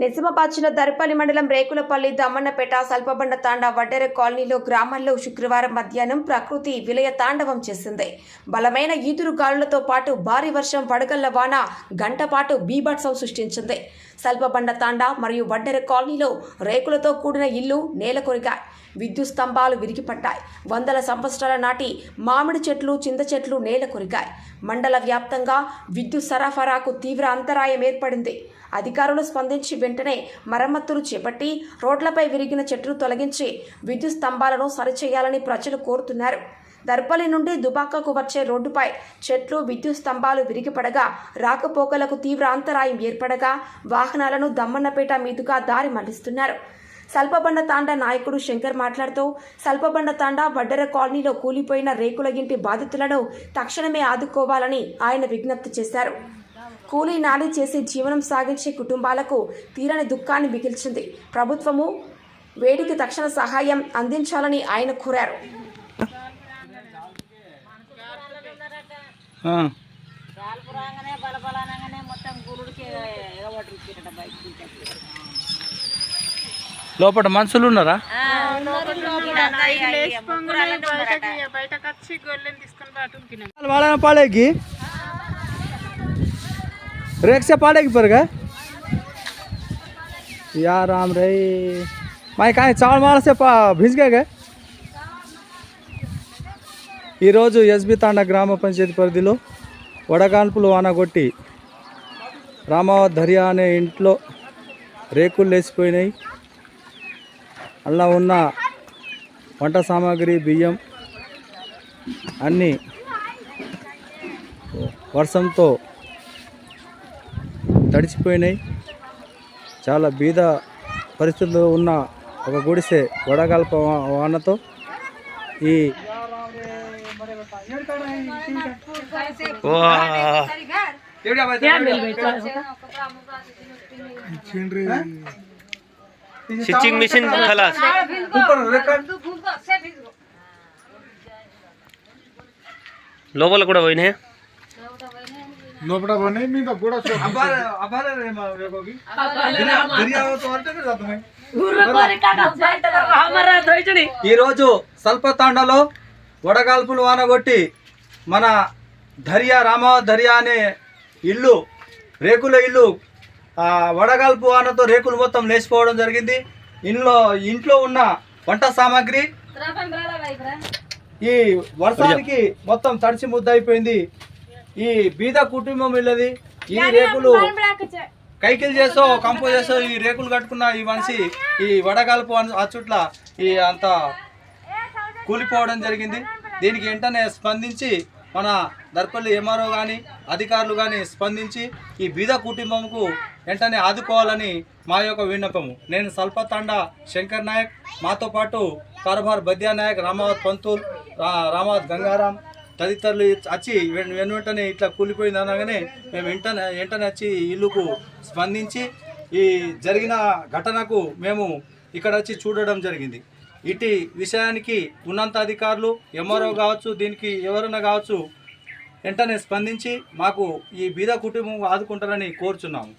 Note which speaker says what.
Speaker 1: నిజామాబాద్ జిల్లా దర్పల్లి మండలం రేకులపల్లి దమ్మన్నపేట సల్పబండ తాండా వడ్డెర కాలనీలో గ్రామాల్లో శుక్రవారం మధ్యాహ్నం ప్రకృతి విలయ తాండవం చేసింది. బలమైన ఈదురు గాలులతో పాటు భారీ వర్షం, వడగళ్ల వాన గంట పాటు బీభత్సం సృష్టించింది. సల్పబండ తాండా మరియు వడ్డెర కాలనీలో రేకులతో కూడిన ఇల్లు నేలకొరిగాయి. విద్యుత్ స్తంభాలు విరిగిపడ్డాయి. వందల సంవత్సరాల నాటి మామిడి చెట్లు, చింత చెట్లు నేలకొరిగాయి. మండల వ్యాప్తంగా విద్యుత్ సరఫరాకు తీవ్ర అంతరాయం ఏర్పడింది. అధికారులు స్పందించి వెంటనే మరమ్మతులు చేపట్టి రోడ్లపై విరిగిన చెట్లు తొలగించి విద్యుత్ స్తంభాలను సరిచేయాలని ప్రజలు కోరుతున్నారు. దర్పల్లి నుండి దుబాకకు వచ్చే రోడ్డుపై చెట్లు, విద్యుత్ స్తంభాలు విరిగిపడగా రాకపోకలకు తీవ్ర అంతరాయం ఏర్పడగా వాహనాలను దమ్మన్నపేట మీదుగా దారి మళ్లిస్తున్నారు. సల్పబండ తాండా నాయకుడు శంకర్ మాట్లాడుతూ, సల్పబండ తాండా వడ్డెర కాలనీలో కూలిపోయిన రేకుల ఇంటి బాధితులను తక్షణమే ఆదుకోవాలని ఆయన విజ్ఞప్తి చేశారు. కూలీ నాలి చేసి జీవనం సాగించే కుటుంబాలకు తీరని దుఃఖాన్ని మిగిల్చింది. ప్రభుత్వము వేడికి తక్షణ సహాయం అందించాలని ఆయన కోరారు.
Speaker 2: లోపల మనుషులు ఉన్నారా? पाड़ेगी रेक से पाड़ेगी पर गए यार राम रे मैं कहीं चावल मार से भिज गए ఈరోజు ఎస్బి తాండా గ్రామ పంచాయతీ పరిధిలో వడగాల్పులు వాన కొట్టి రామావత్ ధర్యా అనే ఇంట్లో రేకులు లేచిపోయినాయి. అలా ఉన్న వంట సామాగ్రి, బియ్యం అన్నీ వర్షంతో తడిచిపోయినాయి. చాలా బీద పరిస్థితుల్లో ఉన్న ఒక గుడిసె వడగాల్ప వానతో ఈ
Speaker 3: स्टिचिंग मशीन खलास లోపల కూడా పోయినాయి.
Speaker 4: లోపల పోయినాయి మీద కూడా
Speaker 2: ఈరోజు సల్పతాండలో వడగాల్పులు వాన కొట్టి మన ధర్యా రామావత్ ధర్యా అనే ఇల్లు, రేకుల ఇల్లు వడగాల్పు వానతో రేకులు మొత్తం లేచిపోవడం జరిగింది. ఇంట్లో ఉన్న వంట సామాగ్రి ఈ వర్షానికి మొత్తం తడిచి ముద్దయిపోయింది. ఈ బీద కుటుంబం ఇల్లది. ఈ రేకులు కైకిలు చేసో కంపోజ్ చేసో ఈ రేకులు కట్టుకున్న ఈ మనిషి ఈ వడగాల్పు అచ్చుట్ల ఈ అంత కూలిపోవడం జరిగింది. దీనికి వెంటనే స్పందించి మన దర్పల్లి ఎంఆర్ఓ కానీ అధికారులు కానీ స్పందించి ఈ బీద కుటుంబంకు వెంటనే ఆదుకోవాలని మా యొక్క విన్నపము. నేను సల్పతాండా శంకర్ నాయక్, మాతో పాటు కారబార్ బద్యా నాయక్, రామావత్ పంతుల్, రామావత్ గంగారాం తదితరులు వచ్చి వెంటనే ఇట్లా కూలిపోయింది అనగానే మేము వెంటనే వచ్చి ఇల్లుకు స్పందించి ఈ జరిగిన ఘటనకు మేము ఇక్కడ వచ్చి చూడడం జరిగింది. ఇటు విషయానికి ఉన్నంత అధికారులు, ఎంఆర్ఓ కావచ్చు, దీనికి ఎవరైనా కావచ్చు వెంటనే స్పందించి మాకు ఈ బీద కుటుంబం ఆదుకుంటారని కోరుచున్నాము.